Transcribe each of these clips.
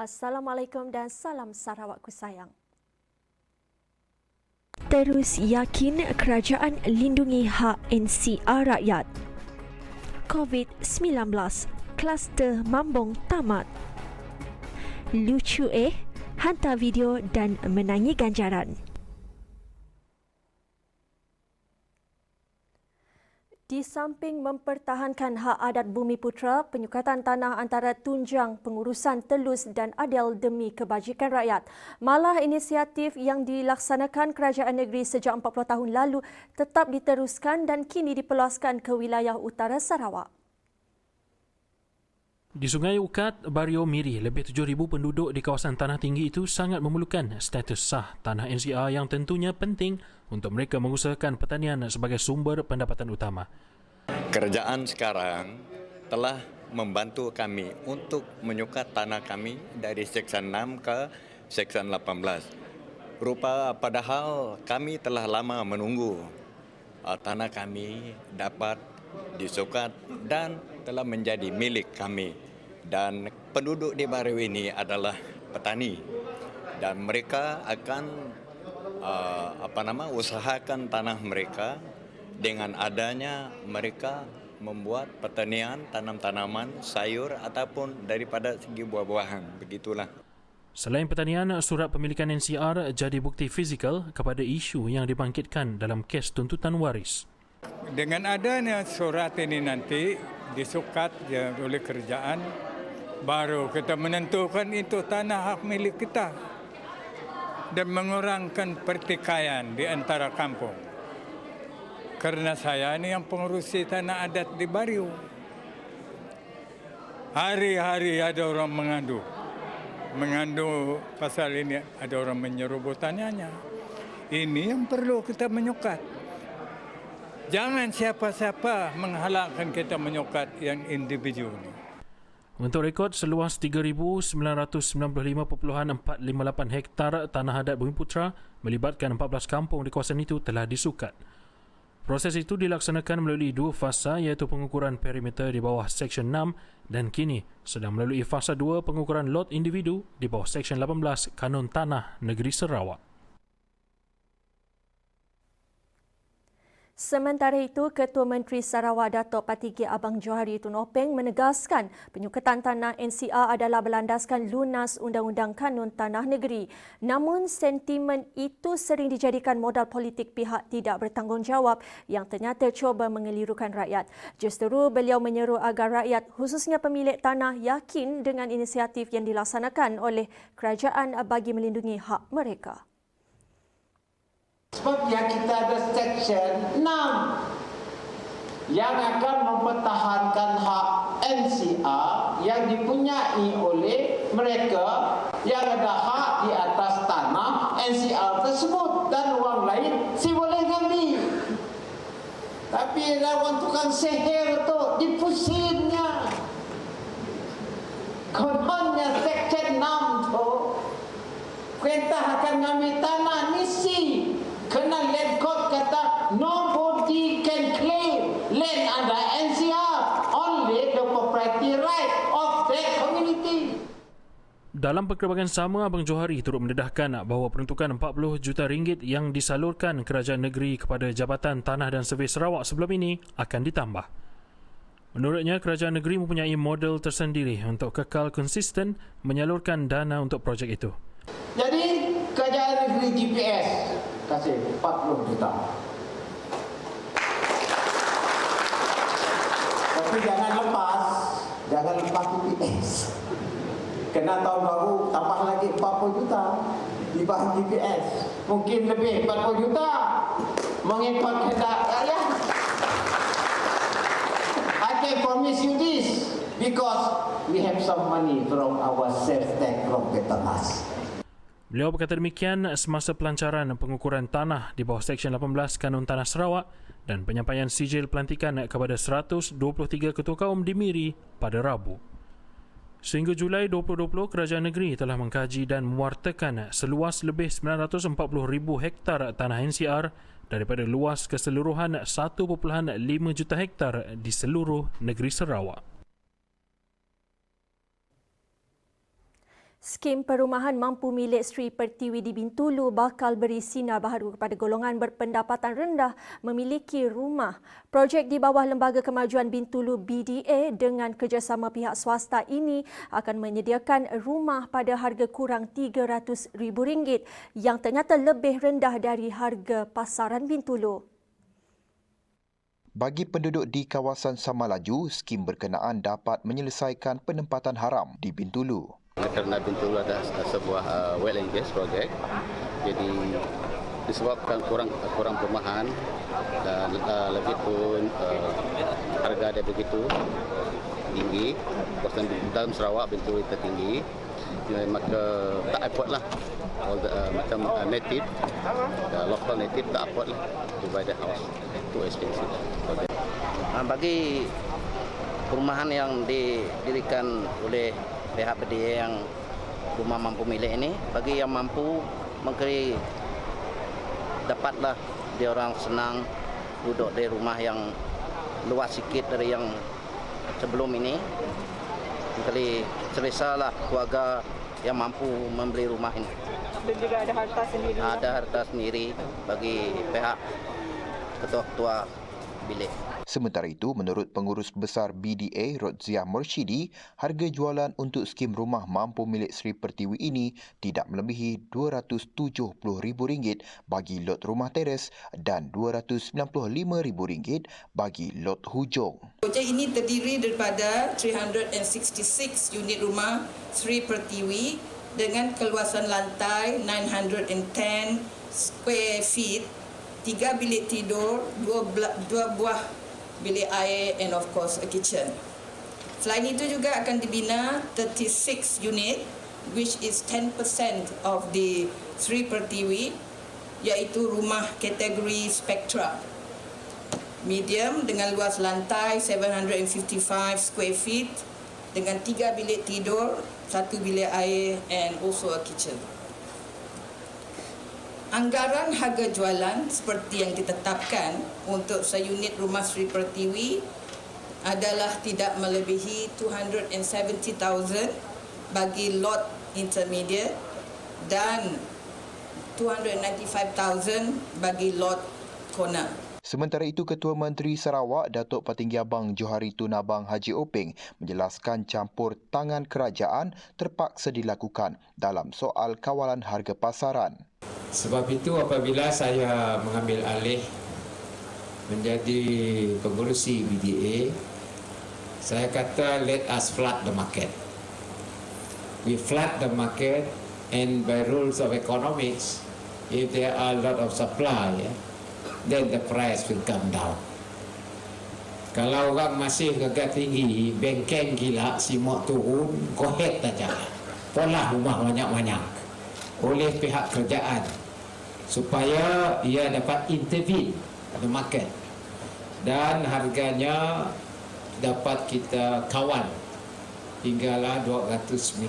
Assalamualaikum dan salam Sarawakku sayang. Terus yakin kerajaan lindungi hak NCR rakyat. COVID-19, kluster Mambong tamat. Lucu hantar video dan menangi ganjaran. Di samping mempertahankan hak adat Bumiputera, penyukatan tanah antara tunjang pengurusan telus dan adil demi kebajikan rakyat. Malah inisiatif yang dilaksanakan kerajaan negeri sejak 40 tahun lalu tetap diteruskan dan kini dipeluaskan ke wilayah utara Sarawak. Di Sungai Ukat, Bario Miri, lebih 7,000 penduduk di kawasan tanah tinggi itu sangat memerlukan status sah tanah NCR yang tentunya penting untuk mereka mengusahakan pertanian sebagai sumber pendapatan utama. Kerajaan sekarang telah membantu kami untuk menyukat tanah kami dari Seksyen 6 ke Seksyen 18. Padahal kami telah lama menunggu tanah kami dapat disukat dan telah menjadi milik kami. Dan penduduk di Bario ini adalah petani dan mereka akan usahakan tanah mereka dengan adanya mereka membuat pertanian tanam-tanaman sayur ataupun daripada segi buah-buahan, begitulah. Selain pertanian, surat pemilikan NCR jadi bukti fizikal kepada isu yang dibangkitkan dalam kes tuntutan waris. Dengan adanya surat ini nanti disukat oleh kerajaan, baru kita menentukan itu tanah hak milik kita dan mengurangkan pertikaian di antara kampung. Karena saya ini yang pengurusi tanah adat di Bario. Hari-hari ada orang mengadu pasal ini, ada orang menyerobot tanahnya. Ini yang perlu kita menyukat. Jangan siapa-siapa menghalangkan kita menyukat yang individu ini. Untuk rekod, seluas 3,995.458 hektar tanah adat Bumiputera melibatkan 14 kampung di kawasan itu telah disukat. Proses itu dilaksanakan melalui dua fasa, iaitu pengukuran perimeter di bawah Seksyen 6 dan kini sedang melalui fasa 2 pengukuran lot individu di bawah Seksyen 18 Kanun Tanah Negeri Sarawak. Sementara itu, Ketua Menteri Sarawak Datuk Patigi Abang Johari Tun Openg menegaskan penyukatan tanah NCR adalah berlandaskan lunas Undang-Undang Kanun Tanah Negeri. Namun, sentimen itu sering dijadikan modal politik pihak tidak bertanggungjawab yang ternyata cuba mengelirukan rakyat. Justeru, beliau menyeru agar rakyat, khususnya pemilik tanah, yakin dengan inisiatif yang dilaksanakan oleh kerajaan bagi melindungi hak mereka. Sebab yang kita ada Seksyen 6 yang akan mempertahankan hak NCR yang dipunyai oleh mereka yang ada hak di atas tanah NCR tersebut dan orang lain si boleh ambil. Tapi lawan tukang sihir tu dipusinnya. Kononnya Seksyen 6 tu perintah akan ambil tanah misi. Kena land court kata nobody can claim land under NCR, only the property right of that community. Dalam perkembangan sama, Abang Johari turut mendedahkan bahawa peruntukan 40 juta ringgit yang disalurkan kerajaan negeri kepada Jabatan Tanah dan Survey Sarawak sebelum ini akan ditambah. Menurutnya, kerajaan negeri mempunyai model tersendiri untuk kekal konsisten menyalurkan dana untuk projek itu. Jadi, kerajaan negeri GPS kasih 40 juta. Tapi jangan lepas GPS. Kena tahun baru tambah lagi 40 juta di bahan GPS. Mungkin lebih 40 juta mengikut kehendak rakyat. I can promise you this because we have some money from our sales tax from Petronas. Beliau berkata demikian semasa pelancaran pengukuran tanah di bawah Seksyen 18 Kanun Tanah Sarawak dan penyampaian sijil pelantikan kepada 123 ketua kaum di Miri pada Rabu. Sehingga Julai 2020, kerajaan negeri telah mengkaji dan mewartakan seluas lebih 940,000 hektar tanah NCR daripada luas keseluruhan 1.5 juta hektar di seluruh negeri Sarawak. Skim perumahan mampu milik Sri Pertiwi di Bintulu bakal beri sinar baharu kepada golongan berpendapatan rendah memiliki rumah. Projek di bawah Lembaga Kemajuan Bintulu BDA dengan kerjasama pihak swasta ini akan menyediakan rumah pada harga kurang RM300,000 yang ternyata lebih rendah dari harga pasaran Bintulu. Bagi penduduk di kawasan Samalaju, skim berkenaan dapat menyelesaikan penempatan haram di Bintulu. Kerana Bintulu ada sebuah well and gas project, jadi disebabkan kurang perumahan dan lagi pun harga dia begitu tinggi, kawasan dalam Sarawak Bintulu tertinggi, maka tak afford lah. Macam native, local native tak afford lah to buy the house, too expensive. Bagi perumahan yang didirikan oleh pihak BDA yang rumah mampu milik ini, bagi yang mampu mungkin dapatlah dia orang senang duduk di rumah yang luas sikit dari yang sebelum ini. Mungkin selesalah keluarga yang mampu membeli rumah ini. Dan juga ada harta sendiri. Ada harta sendiri bagi pihak ketua-ketua bilik. Sementara itu, menurut Pengurus Besar BDA, Rodziah Mursyidi, harga jualan untuk skim rumah mampu milik Sri Pertiwi ini tidak melebihi RM270,000 bagi lot rumah teres dan RM295,000 bagi lot hujung. Projek ini terdiri daripada 366 unit rumah Sri Pertiwi dengan keluasan lantai 910 square feet, 3 bilik tidur, 2 buah bilik air and of course a kitchen. Selain itu juga akan dibina 36 unit which is 10% of the Sri Pertiwi, iaitu rumah kategori Spectra. Medium dengan luas lantai 755 square feet dengan 3 bilik tidur, 1 bilik air and also a kitchen. Anggaran harga jualan seperti yang ditetapkan untuk seunit rumah Sri Pertiwi adalah tidak melebihi 270,000 bagi lot intermediate dan 295,000 bagi lot corner. Sementara itu, Ketua Menteri Sarawak, Datuk Patinggi Abang Johari Tun Abang Haji Openg menjelaskan campur tangan kerajaan terpaksa dilakukan dalam soal kawalan harga pasaran. Sebab itu apabila saya mengambil alih menjadi pengurusi BDA, saya kata let us flood the market. We flood the market and by rules of economics, if there are a lot of supply, then the price will come down. Kalau orang masih agak tinggi, bengkeng gila, simok turun, kohet saja. Pola rumah banyak-banyak oleh pihak kerajaan supaya ia dapat intervene the market dan harganya dapat kita kawal hinggalah 290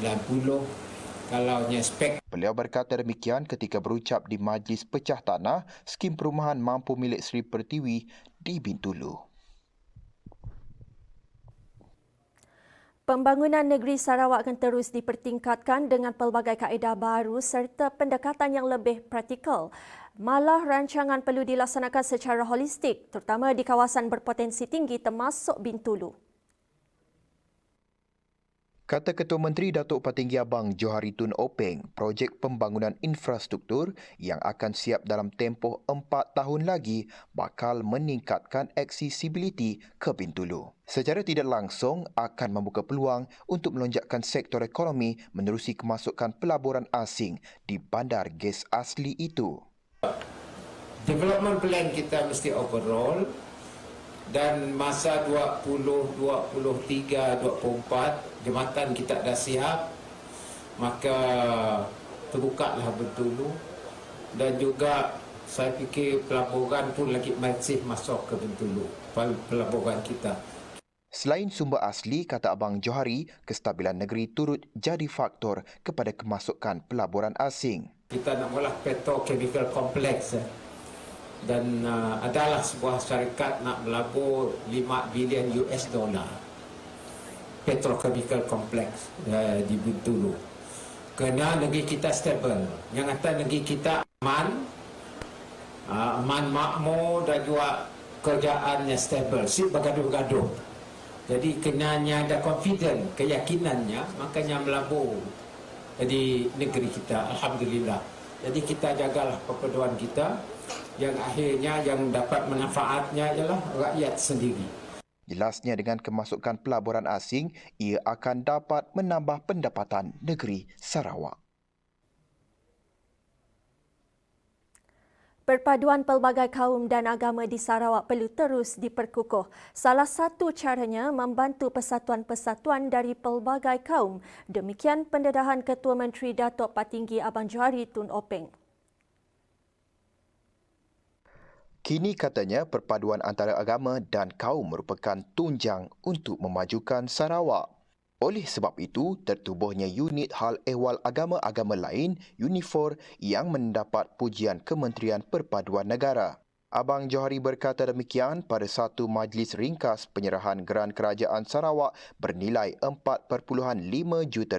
kalau spek. Beliau berkata demikian ketika berucap di Majlis Pecah Tanah Skim Perumahan Mampu milik Sri Pertiwi di Bintulu. Pembangunan negeri Sarawak akan terus dipertingkatkan dengan pelbagai kaedah baru serta pendekatan yang lebih praktikal. Malah rancangan perlu dilaksanakan secara holistik, terutama di kawasan berpotensi tinggi termasuk Bintulu. Kata Ketua Menteri Datuk Patinggi Abang Johari Tun Openg, projek pembangunan infrastruktur yang akan siap dalam tempoh 4 tahun lagi bakal meningkatkan aksesibiliti ke Bintulu. Secara tidak langsung akan membuka peluang untuk melonjakkan sektor ekonomi menerusi kemasukan pelaburan asing di bandar gas asli itu. Development plan kita mesti overall dan masa 20, 23, 24 jambatan kita dah siap, maka terbukalah Bintulu dan juga saya fikir pelaburan pun lagi masih masuk ke Bintulu, pelaburan kita. Selain sumber asli, kata Abang Johari, kestabilan negeri turut jadi faktor kepada kemasukan pelaburan asing. Kita nak mula petrochemical complex dan adalah sebuah syarikat nak melabur $5 bilion petrochemical complex di Bintulu. kena negeri kita stable. Yang kata negeri kita aman, aman makmur dan juga kerjaannya stable, si bergaduh-gaduh. Jadi kenanya ada confident, keyakinannya, makanya melabur. Jadi negeri kita, alhamdulillah. Jadi kita jagalah perpaduan kita, yang akhirnya yang dapat manfaatnya ialah rakyat sendiri. Jelasnya dengan kemasukan pelaburan asing, ia akan dapat menambah pendapatan negeri Sarawak. Perpaduan pelbagai kaum dan agama di Sarawak perlu terus diperkukuh. Salah satu caranya membantu persatuan-persatuan dari pelbagai kaum. Demikian pendedahan Ketua Menteri Datuk Patinggi Abang Johari Tun Openg. Kini katanya perpaduan antara agama dan kaum merupakan tunjang untuk memajukan Sarawak. Oleh sebab itu, tertubuhnya unit hal ehwal agama-agama lain, UNIFOR, yang mendapat pujian Kementerian Perpaduan Negara. Abang Johari berkata demikian pada satu majlis ringkas penyerahan geran kerajaan Sarawak bernilai RM4.5 juta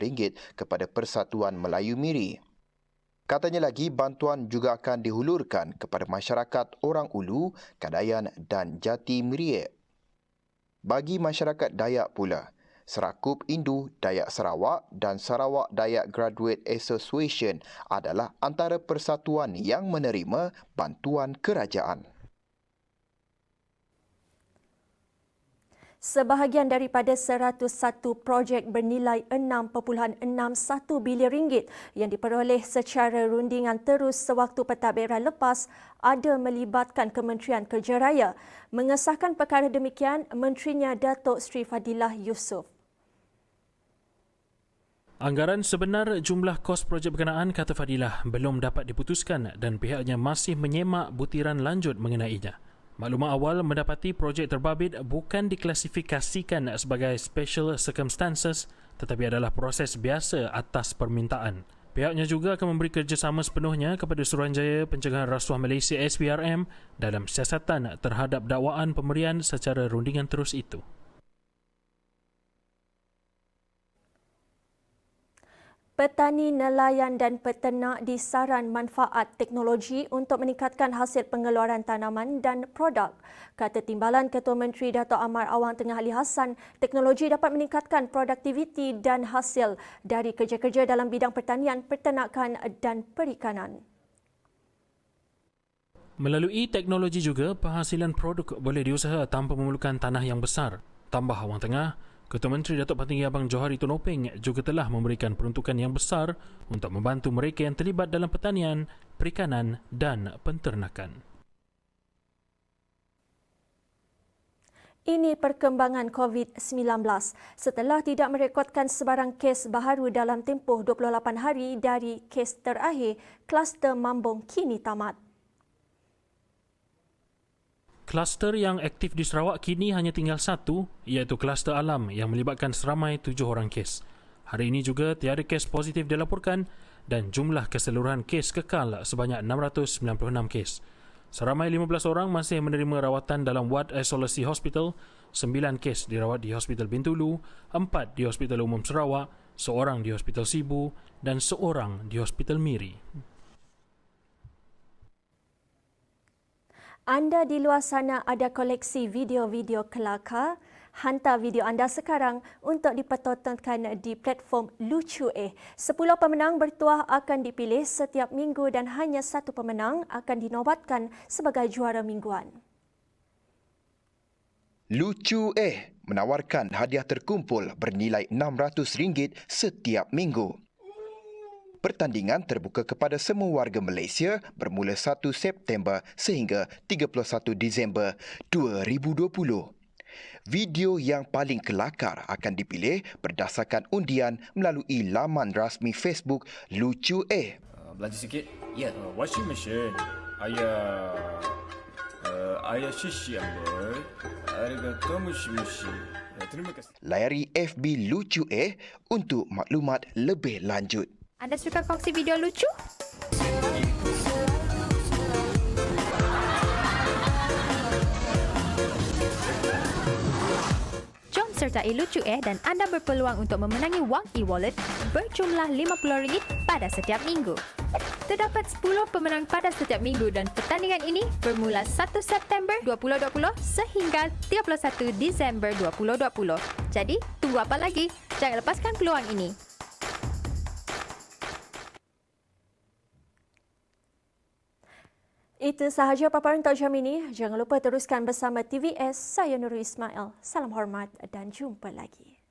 kepada Persatuan Melayu Miri. Katanya lagi, bantuan juga akan dihulurkan kepada masyarakat Orang Ulu, Kadayan dan Jati Miriek. Bagi masyarakat Dayak pula, Serakup Indu Dayak Sarawak dan Sarawak Dayak Graduate Association adalah antara persatuan yang menerima bantuan kerajaan. Sebahagian daripada 101 projek bernilai RM6.61 bilion yang diperoleh secara rundingan terus sewaktu pentadbiran lepas ada melibatkan Kementerian Kerja Raya. Mengesahkan perkara demikian, Menterinya Datuk Sri Fadilah Yusof. Anggaran sebenar jumlah kos projek berkenaan, kata Fadilah, belum dapat diputuskan dan pihaknya masih menyemak butiran lanjut mengenainya. Maklumat awal mendapati projek terbabit bukan diklasifikasikan sebagai special circumstances tetapi adalah proses biasa atas permintaan. Pihaknya juga akan memberi kerjasama sepenuhnya kepada Suruhanjaya Pencegahan Rasuah Malaysia SPRM dalam siasatan terhadap dakwaan pemberian secara rundingan terus itu. Petani, nelayan dan peternak disaran manfaat teknologi untuk meningkatkan hasil pengeluaran tanaman dan produk. Kata Timbalan Ketua Menteri Datuk Amar Awang Tengah Ali Hassan, teknologi dapat meningkatkan produktiviti dan hasil dari kerja-kerja dalam bidang pertanian, peternakan dan perikanan. Melalui teknologi juga, penghasilan produk boleh diusaha tanpa memerlukan tanah yang besar. Tambah Awang Tengah, Ketua Menteri Datuk Patinggi Abang Johari Tun Openg juga telah memberikan peruntukan yang besar untuk membantu mereka yang terlibat dalam pertanian, perikanan dan penternakan. Ini perkembangan COVID-19. Setelah tidak merekodkan sebarang kes baharu dalam tempoh 28 hari dari kes terakhir, kluster Mambong kini tamat. Kluster yang aktif di Sarawak kini hanya tinggal satu, iaitu kluster alam yang melibatkan seramai 7 orang kes. Hari ini juga tiada kes positif dilaporkan dan jumlah keseluruhan kes kekal sebanyak 696 kes. Seramai 15 orang masih menerima rawatan dalam wad isolasi hospital, 9 kes dirawat di Hospital Bintulu, 4 di Hospital Umum Sarawak, 1 di Hospital Sibu dan 1 di Hospital Miri. Anda di luar sana ada koleksi video-video kelakar? Hantar video anda sekarang untuk dipertontonkan di platform Lucu. 10 pemenang bertuah akan dipilih setiap minggu dan hanya 1 pemenang akan dinobatkan sebagai juara mingguan. Lucu menawarkan hadiah terkumpul bernilai RM600 setiap minggu. Pertandingan terbuka kepada semua warga Malaysia bermula 1 September sehingga 31 Disember 2020. Video yang paling kelakar akan dipilih berdasarkan undian melalui laman rasmi Facebook Lucu. Belanja sikit? Ya. Washing machine. Ayah shishi amboy. Arigatou mushi-mushi. Terima kasih. Layari FB Lucu untuk maklumat lebih lanjut. Anda suka kongsi video lucu? Jom sertai lucu dan anda berpeluang untuk memenangi wang e-wallet berjumlah RM50 pada setiap minggu. Terdapat 10 pemenang pada setiap minggu dan pertandingan ini bermula 1 September 2020 sehingga 31 Disember 2020. Jadi, tunggu apa lagi? Jangan lepaskan peluang ini. Itu sahaja paparan untuk jam ini. Jangan lupa teruskan bersama TVS. Saya Nurul Ismail. Salam hormat dan jumpa lagi.